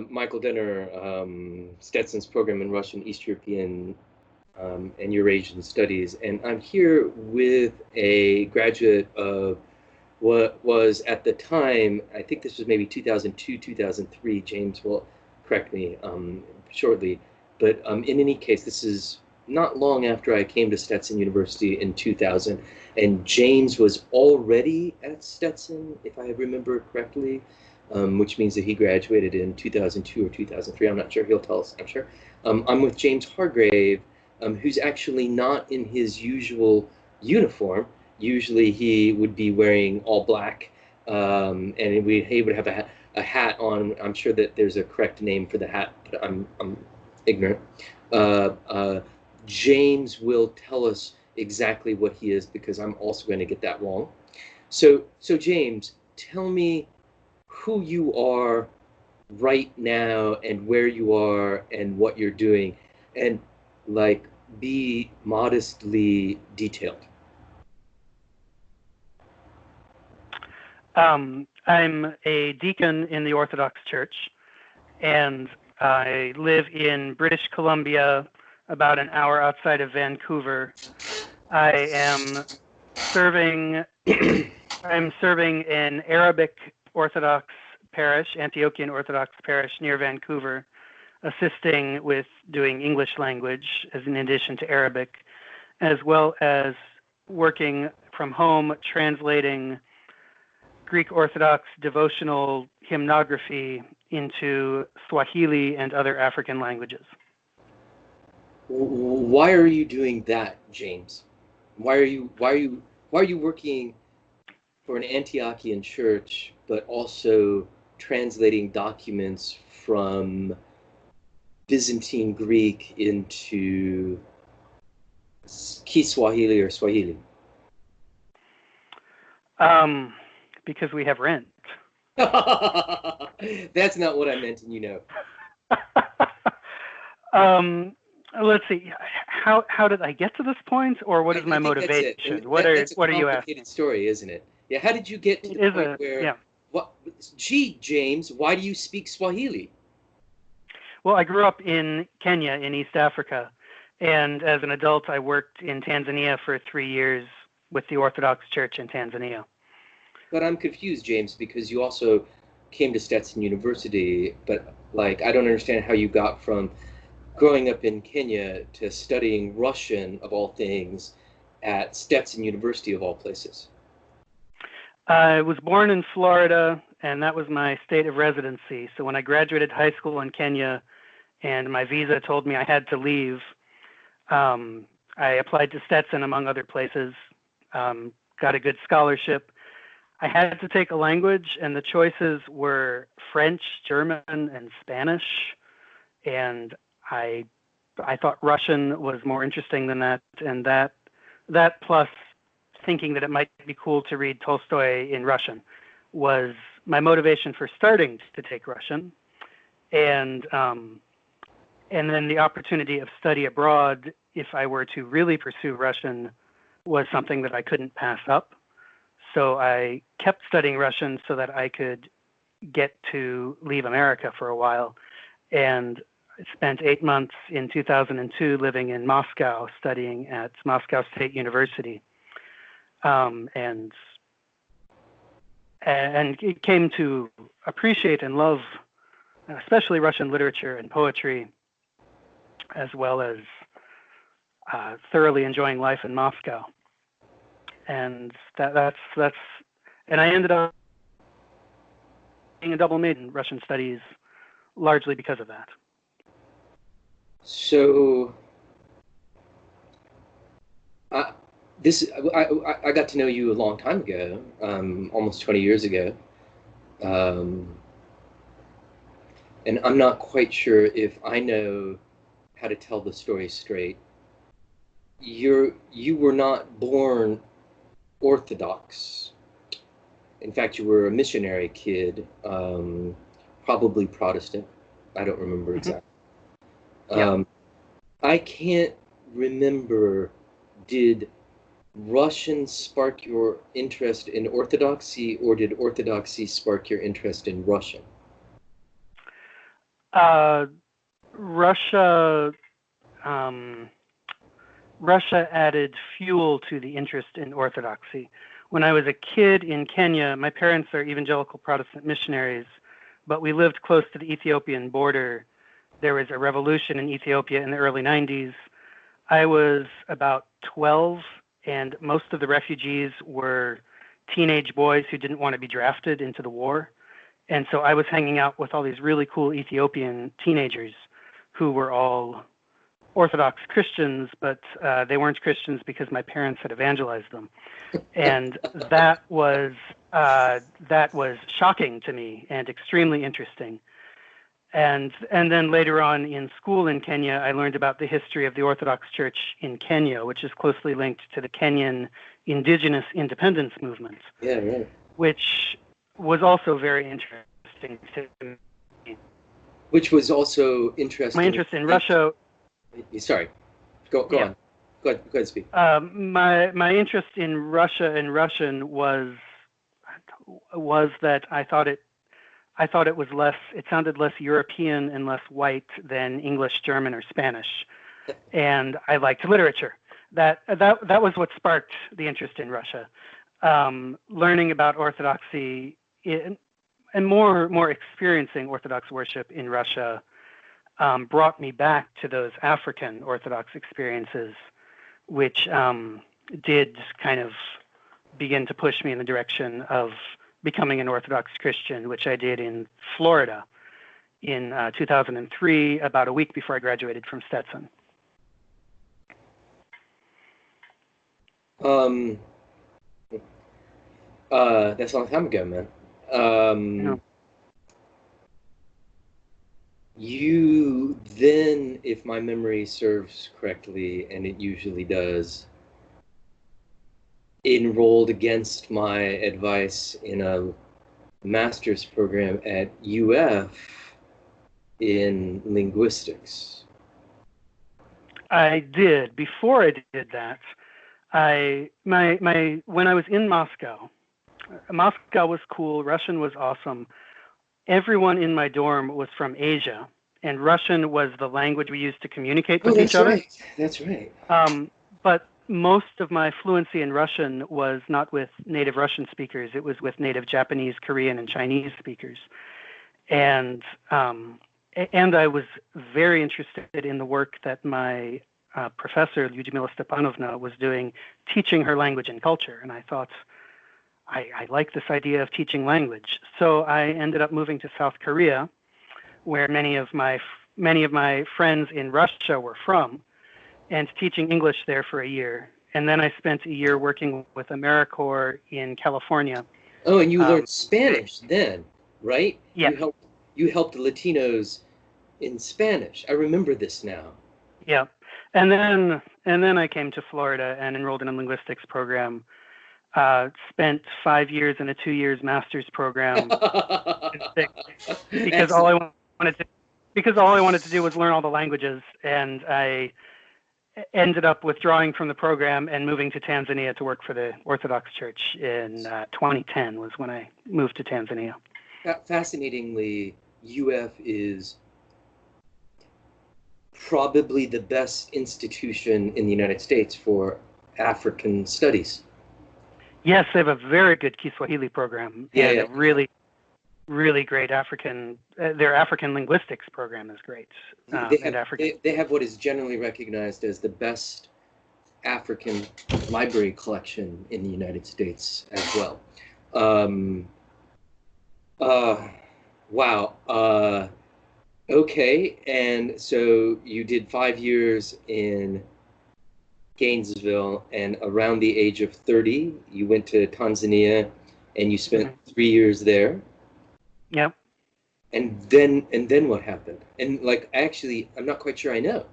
Michael Denner, Stetson's program in Russian, East European, and Eurasian Studies, and I'm here with a graduate of what was at the time, I think this was maybe 2002, 2003, James will correct me shortly, but in any case, this is not long after I came to Stetson University in 2000, and James was already at Stetson, if I remember correctly, which means that he graduated in 2002 or 2003. I'm not sure. He'll tell us, I'm sure. I'm with James Hargrave, who's actually not in his usual uniform. Usually he would be wearing all black, and he would have a hat on. I'm sure that there's a correct name for the hat, but I'm ignorant. James will tell us exactly what he is, because I'm also going to get that wrong. So James, tell me who you are right now and where you are and what you're doing, and like be modestly detailed. I'm a deacon in the Orthodox Church, and I live in British Columbia, about an hour outside of Vancouver. I'm serving an Arabic Orthodox parish, Antiochian Orthodox parish near Vancouver, assisting with doing English language as in addition to Arabic, as well as working from home translating Greek Orthodox devotional hymnography into Swahili and other African languages. Why are you doing that, James? Why are you working for an Antiochian church, but also translating documents from Byzantine Greek into Kiswahili or Swahili? Because we have rent. That's not what I meant, and you know. Let's see. How did I get to this point, or what is my motivation? What are you asking? That's a complicated story, isn't it? Yeah. How did you get to the point where? Yeah. What? Gee, James, why do you speak Swahili? Well, I grew up in Kenya in East Africa, and as an adult, I worked in Tanzania for 3 years with the Orthodox Church in Tanzania. But I'm confused, James, because you also came to Stetson University, but like I don't understand how you got from growing up in Kenya to studying Russian, of all things, at Stetson University, of all places. I was born in Florida, and that was my state of residency. So when I graduated high school in Kenya and my visa told me I had to leave, I applied to Stetson, among other places, got a good scholarship. I had to take a language, and the choices were French, German, and Spanish. And I thought Russian was more interesting than that, and that plus thinking that it might be cool to read Tolstoy in Russian was my motivation for starting to take Russian. And then the opportunity of study abroad, if I were to really pursue Russian, was something that I couldn't pass up. So I kept studying Russian so that I could get to leave America for a while. And I spent 8 months in 2002 living in Moscow, studying at Moscow State University. And it came to appreciate and love, especially Russian literature and poetry, as well as thoroughly enjoying life in Moscow. And that's and I ended up being a double major in Russian studies, largely because of that. So, I got to know you a long time ago, almost 20 years ago, and I'm not quite sure if I know how to tell the story straight. You were not born Orthodox. In fact, you were a missionary kid, probably Protestant. I don't remember exactly. Yeah. I can't remember, did Russian spark your interest in Orthodoxy, or did Orthodoxy spark your interest in Russian? Uh, Russia, Russia added fuel to the interest in orthodoxy. When I was a kid in Kenya, my parents are evangelical Protestant missionaries, but we lived close to the Ethiopian border. There was a revolution in Ethiopia in the early 90s. I was about 12, and most of the refugees were teenage boys who didn't want to be drafted into the war. And so I was hanging out with all these really cool Ethiopian teenagers who were all Orthodox Christians, but they weren't Christians because my parents had evangelized them. And that was shocking to me and extremely interesting. And then later on in school in Kenya, I learned about the history of the Orthodox Church in Kenya, which is closely linked to the Kenyan indigenous independence movement. Yeah, right. Which was also very interesting to me. Which was also interesting. My interest in Russia. Sorry, go on. Go ahead, speak. My interest in Russia and Russian was that I thought it was less. It sounded less European and less white than English, German, or Spanish, and I liked literature. That was what sparked the interest in Russia. Learning about Orthodoxy and more experiencing Orthodox worship in Russia brought me back to those African Orthodox experiences, which did kind of begin to push me in the direction of becoming an Orthodox Christian, which I did in Florida in 2003, about a week before I graduated from Stetson. That's a long time ago, man. You then, if my memory serves correctly, and it usually does, enrolled against my advice in a master's program at UF in linguistics. I did. Before I did that, when I was in Moscow was cool. Russian was awesome. Everyone in my dorm was from Asia, and Russian was the language we used to communicate with each other. That's right. But most of my fluency in Russian was not with native Russian speakers. It was with native Japanese, Korean, and Chinese speakers. And I was very interested in the work that my professor, Lyudmila Stepanovna, was doing, teaching her language and culture. And I thought, I like this idea of teaching language. So I ended up moving to South Korea, where many of my friends in Russia were from, and teaching English there for a year. And then I spent a year working with AmeriCorps in California. Oh, and you learned Spanish then, right? Yeah. You helped Latinos in Spanish. I remember this now. Yeah. And then I came to Florida and enrolled in a linguistics program. Spent 5 years in a 2 years master's program because all I wanted to do was learn all the languages, and I ended up withdrawing from the program and moving to Tanzania to work for the Orthodox Church in 2010 was when I moved to Tanzania. Fascinatingly, UF is probably the best institution in the United States for African studies. Yes, they have a very good Kiswahili program. Yeah, a really, really great their African linguistics program is great. They have what is generally recognized as the best African library collection in the United States as well. Wow. Okay, and so you did 5 years in Gainesville, and around the age of 30, you went to Tanzania, and you spent 3 years there. Yep. And then what happened? And actually, I'm not quite sure I know.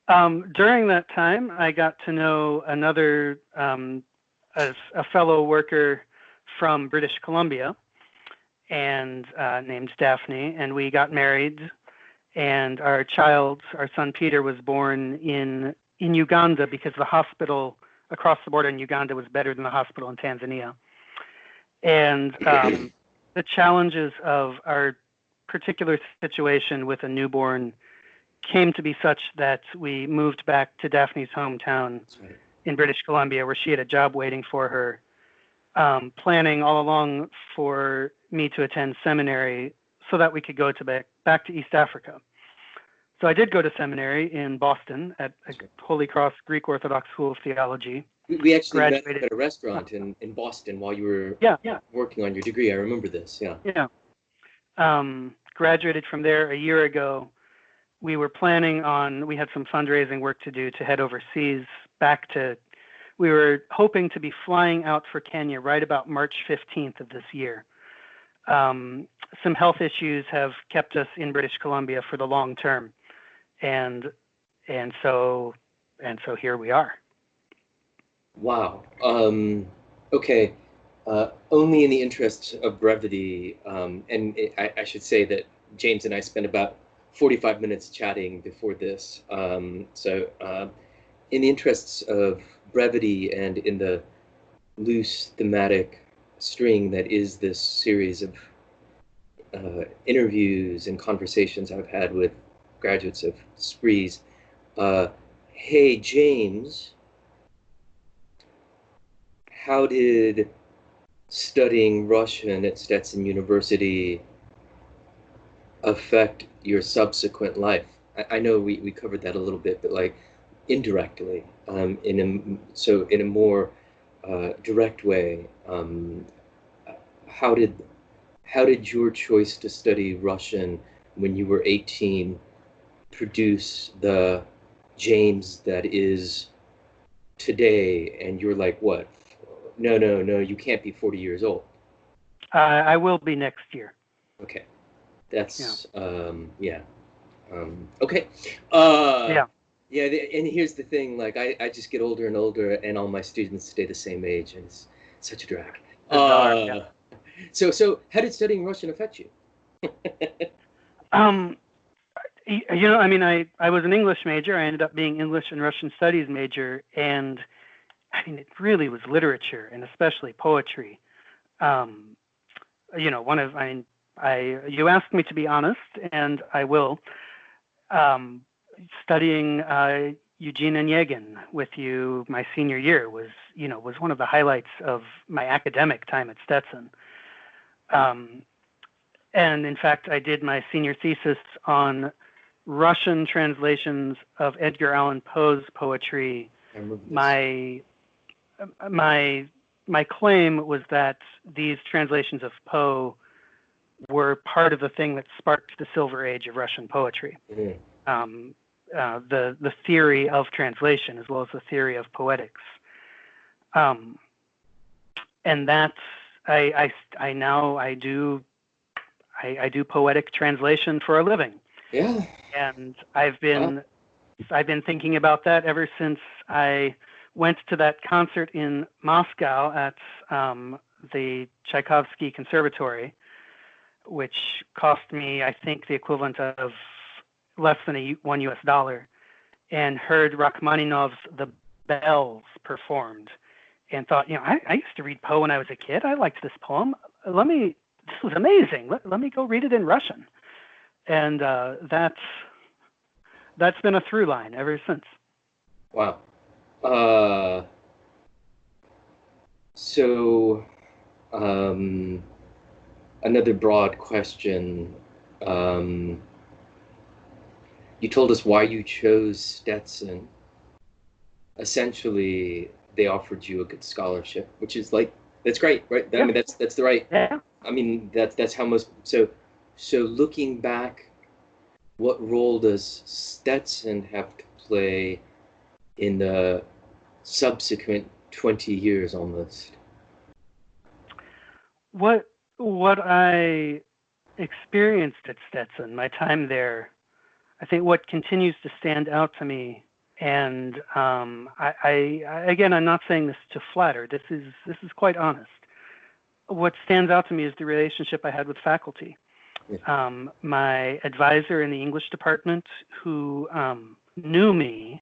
During that time, I got to know another a fellow worker from British Columbia, and named Daphne, and we got married. And our son Peter, was born in Uganda because the hospital across the border in Uganda was better than the hospital in Tanzania. And the challenges of our particular situation with a newborn came to be such that we moved back to Daphne's hometown in British Columbia, where she had a job waiting for her, planning all along for me to attend seminary so that we could go back to East Africa. So I did go to seminary in Boston at Holy Cross Greek Orthodox School of Theology. We actually met at a restaurant in Boston while you were working on your degree. I remember this. Yeah. Graduated from there a year ago. We were planning on, we had some fundraising work to do to head overseas we were hoping to be flying out for Kenya right about March 15th of this year. Some health issues have kept us in British Columbia for the long term. And so here we are. Wow. Okay. Only in the interest of brevity, and I should say that James and I spent about 45 minutes chatting before this. So in the interests of brevity and in the loose thematic string that is this series of interviews and conversations I've had with graduates of SPREEs, hey, James, how did studying Russian at Stetson University affect your subsequent life? I know we covered that a little bit, but like indirectly, in a more direct way. How did your choice to study Russian when you were 18 produce the James that is today? And you're like, what? No, you can't be 40 years old. I will be next year. Okay. That's, okay. Yeah, and here's the thing, like, I just get older and older, and all my students stay the same age, and it's such a drag. So how did studying Russian affect you? I was an English major. I ended up being English and Russian studies major, and it really was literature, and especially poetry. You asked me to be honest, and I will. Studying Pushkin Onegin with you my senior year was one of the highlights of my academic time at Stetson. And in fact, I did my senior thesis on Russian translations of Edgar Allan Poe's poetry. My claim was that these translations of Poe were part of the thing that sparked the Silver Age of Russian poetry. Mm-hmm. The theory of translation as well as the theory of poetics. And that's I do poetic translation for a living. Yeah. And I've been thinking about that ever since I went to that concert in Moscow at the Tchaikovsky Conservatory, which cost me, I think, the equivalent of less than $1 US, and heard Rachmaninoff's The Bells performed, and thought, I used to read Poe when I was a kid. I liked this poem. This was amazing. Let me go read it in Russian. And that's been a through line ever since. Wow. So another broad question. You told us why you chose Stetson. Essentially, they offered you a good scholarship, which is that's great, right? Yeah. I mean, that's the right. Yeah. I mean, that's how most. So looking back, what role does Stetson have to play in the subsequent 20 years almost? What I experienced at Stetson, my time there, I think what continues to stand out to me, and again, I'm not saying this to flatter. This is quite honest. What stands out to me is the relationship I had with faculty. My advisor in the English department, who knew me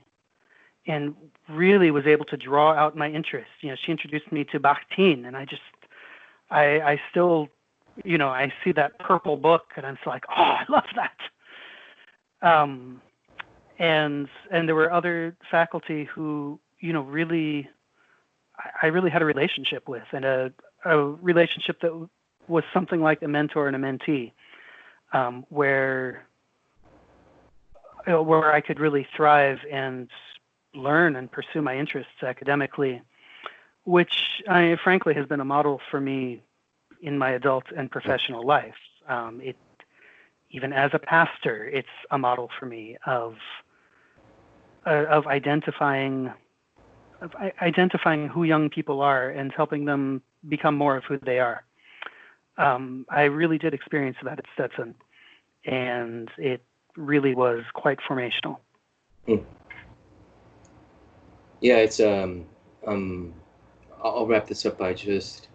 and really was able to draw out my interest. She introduced me to Bakhtin, and I still I see that purple book and I'm like, oh, I love that. And there were other faculty who, really, I really had a relationship with, and a relationship that was something like a mentor and a mentee, where I could really thrive and learn and pursue my interests academically, which frankly has been a model for me in my adult and professional life. Even as a pastor, it's a model for me of identifying who young people are and helping them become more of who they are. I really did experience that at Stetson, and it really was quite formational. Yeah, it's I'll wrap this up by just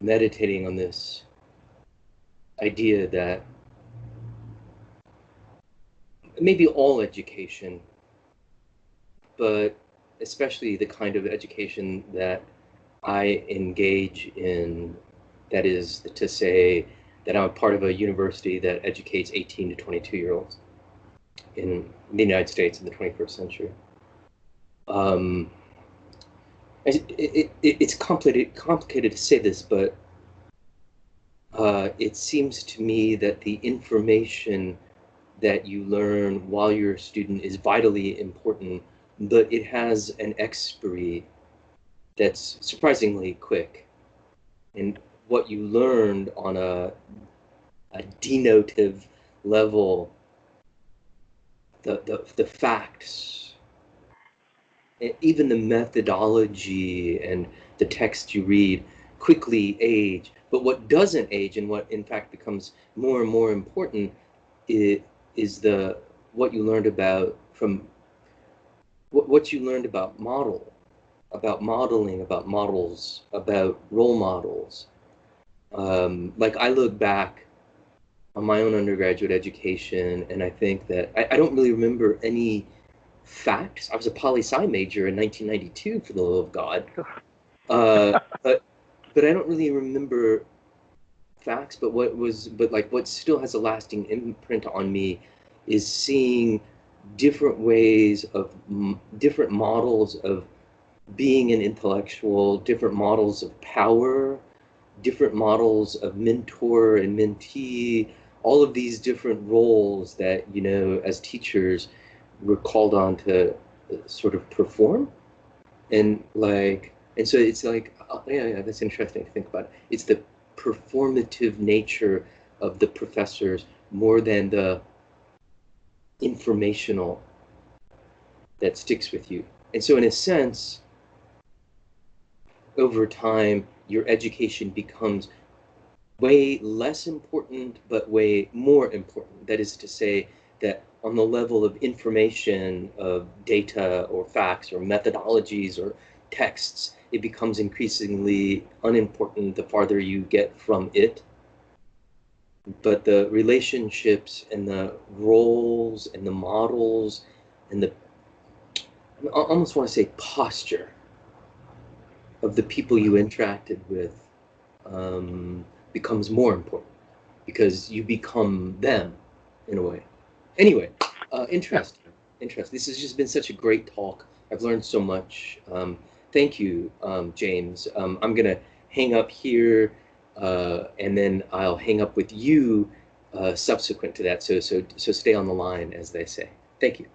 meditating on this idea that maybe all education, but especially the kind of education that I engage in, that is to say that I'm a part of a university that educates 18 to 22-year-olds in the United States in the 21st century. It's complicated to say this, but it seems to me that the information that you learn while you're a student is vitally important, but it has an expiry that's surprisingly quick. And what you learned on a denotative level, the facts, even the methodology and the text you read quickly age. But what doesn't age, and what in fact becomes more and more important, is what you learned about what you learned about modeling, about models, about role models. Like I look back on my own undergraduate education, and I think that I don't really remember any facts. I was a poli-sci major in 1992, for the love of God. But I don't really remember facts. But what still has a lasting imprint on me is seeing different ways of different models of being an intellectual, different models of power, different models of mentor and mentee, all of these different roles that, as teachers, we're called on to sort of perform. And so it's like, yeah, that's interesting to think about. It's the performative nature of the professors more than the informational that sticks with you. And so in a sense, over time, your education becomes way less important, but way more important. That is to say that on the level of information, of data or facts or methodologies or texts, it becomes increasingly unimportant the farther you get from it. But the relationships and the roles and the models and I almost want to say posture of the people you interacted with becomes more important because you become them in a way. Anyway, interesting. This has just been such a great talk. I've learned so much. Thank you, James. I'm going to hang up here and then I'll hang up with you subsequent to that. So stay on the line, as they say. Thank you.